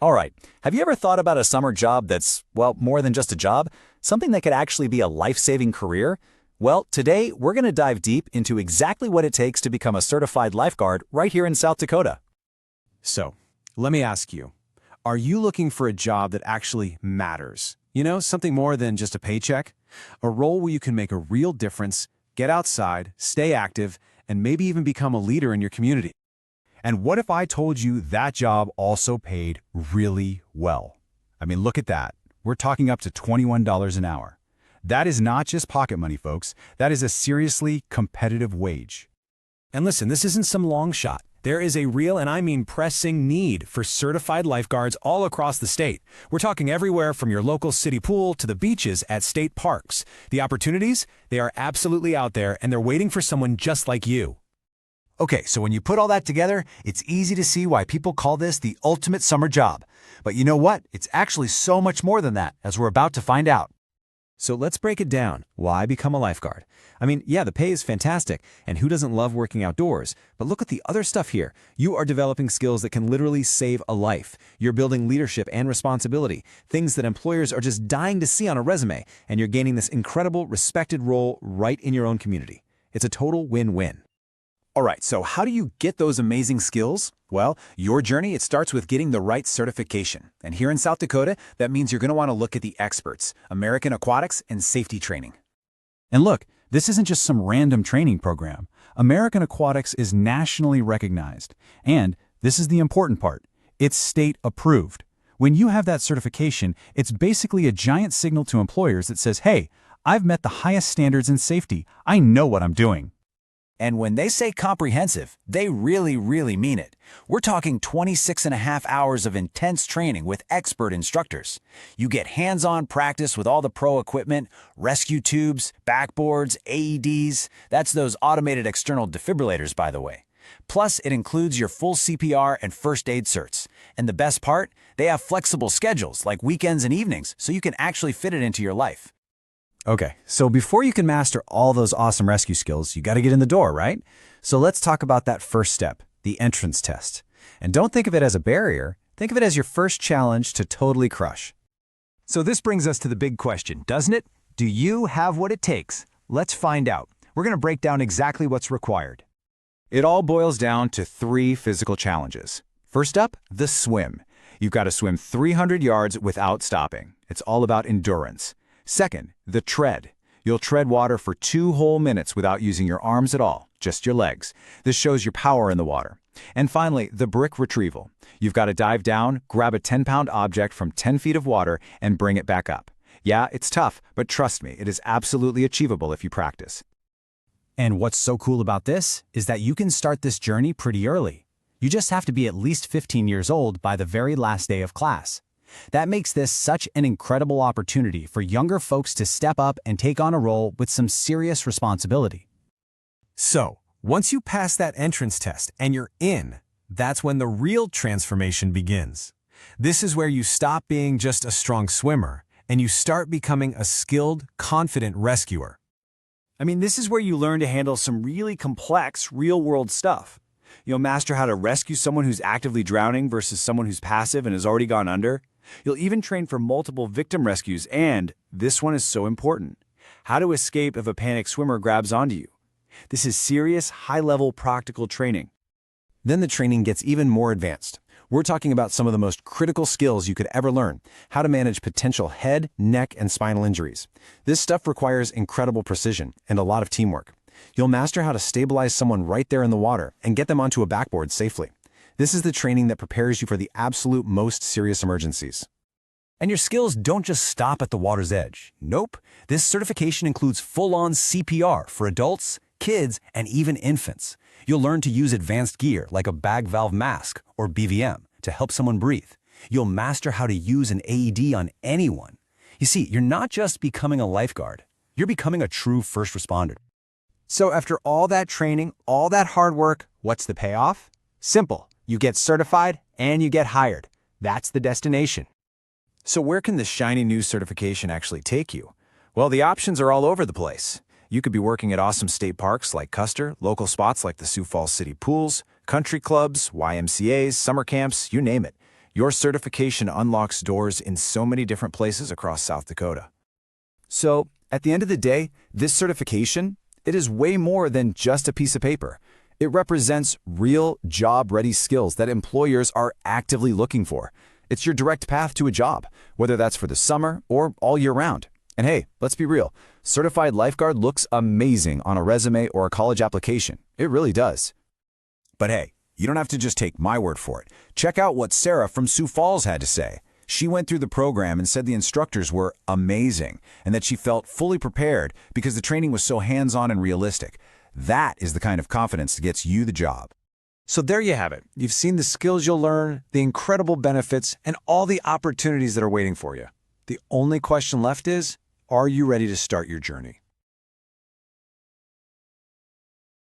All right, have you ever thought about a summer job that's, well, more than just a job? Something that could actually be a life-saving career? Well, today we're going to dive deep into exactly what it takes to become a certified lifeguard right here in South Dakota. So, let me ask you, are you looking for a job that actually matters? You know, something more than just a paycheck? A role where you can make a real difference, get outside, stay active, and maybe even become a leader in your community. And what if I told you that job also paid really well? I mean, look at that. We're talking up to $21 an hour. That is not just pocket money, folks. That is a seriously competitive wage. And listen, this isn't some long shot. There is a real, and I mean pressing need for certified lifeguards all across the state. We're talking everywhere from your local city pool to the beaches at state parks. The opportunities, they are absolutely out there, and they're waiting for someone just like you. Okay, so when you put all that together, it's easy to see why people call this the ultimate summer job. But you know what? It's actually so much more than that, as we're about to find out. So let's break it down. Why become a lifeguard? I mean, yeah, the pay is fantastic, and who doesn't love working outdoors? But look at the other stuff here. You are developing skills that can literally save a life. You're building leadership and responsibility, things that employers are just dying to see on a resume, and you're gaining this incredible, respected role right in your own community. It's a total win-win. All right, so how do you get those amazing skills? Well, your journey, it starts with getting the right certification. And here in South Dakota, that means you're going to want to look at the experts, American Aquatics and Safety Training. And look, this isn't just some random training program. American Aquatics is nationally recognized. And this is the important part. It's state approved. When you have that certification, it's basically a giant signal to employers that says, hey, I've met the highest standards in safety. I know what I'm doing. And when they say comprehensive, they really mean it. We're talking 26.5 hours of intense training with expert instructors. You get hands-on practice with all the pro equipment, rescue tubes, backboards, AEDs. That's those automated external defibrillators, by the way. Plus, it includes your full CPR and first aid certs. And the best part? They have flexible schedules like weekends and evenings, so you can actually fit it into your life. Okay, so before you can master all those awesome rescue skills, you got to get in the door, right? So let's talk about that first step, the entrance test. And don't think of it as a barrier. Think of it as your first challenge to totally crush. So this brings us to the big question, doesn't it? Do you have what it takes? Let's find out. We're going to break down exactly what's required. It all boils down to 3 physical challenges. First up, the swim. You've got to swim 300 yards without stopping. It's all about endurance. Second, the tread. You'll tread water for 2 whole minutes without using your arms at all, just your legs. This shows your power in the water. And finally, the brick retrieval. You've got to dive down, grab a 10-pound object from 10 feet of water, and bring it back up. Yeah, it's tough, but trust me, it is absolutely achievable if you practice. And what's so cool about this is that you can start this journey pretty early. You just have to be at least 15 years old by the very last day of class. That makes this such an incredible opportunity for younger folks to step up and take on a role with some serious responsibility. So, once you pass that entrance test and you're in, that's when the real transformation begins. This is where you stop being just a strong swimmer and you start becoming a skilled, confident rescuer. I mean, this is where you learn to handle some really complex, real-world stuff. You'll master how to rescue someone who's actively drowning versus someone who's passive and has already gone under. You'll even train for multiple victim rescues and, this one is so important, how to escape if a panicked swimmer grabs onto you. This is serious, high-level practical training. Then the training gets even more advanced. We're talking about some of the most critical skills you could ever learn, how to manage potential head, neck, and spinal injuries. This stuff requires incredible precision and a lot of teamwork. You'll master how to stabilize someone right there in the water and get them onto a backboard safely. This is the training that prepares you for the absolute most serious emergencies. And your skills don't just stop at the water's edge. Nope. This certification includes full-on CPR for adults, kids, and even infants. You'll learn to use advanced gear like a bag valve mask or BVM to help someone breathe. You'll master how to use an AED on anyone. You see, you're not just becoming a lifeguard. You're becoming a true first responder. So after all that training, all that hard work, what's the payoff? Simple. You get certified and you get hired. That's the destination. So where can this shiny new certification actually take you? Well, the options are all over the place. You could be working at awesome state parks like Custer, local spots like the Sioux Falls City Pools, country clubs, YMCAs, summer camps, you name it. Your certification unlocks doors in so many different places across South Dakota. So, at the end of the day, this certification, it is way more than just a piece of paper. It represents real job-ready skills that employers are actively looking for. It's your direct path to a job, whether that's for the summer or all year round. And hey, let's be real, certified lifeguard looks amazing on a resume or a college application. It really does. But hey, you don't have to just take my word for it. Check out what Sarah from Sioux Falls had to say. She went through the program and said the instructors were amazing and that she felt fully prepared because the training was so hands-on and realistic. That is the kind of confidence that gets you the job. So there you have it. You've seen the skills you'll learn, the incredible benefits, and all the opportunities that are waiting for you. The only question left is, are you ready to start your journey?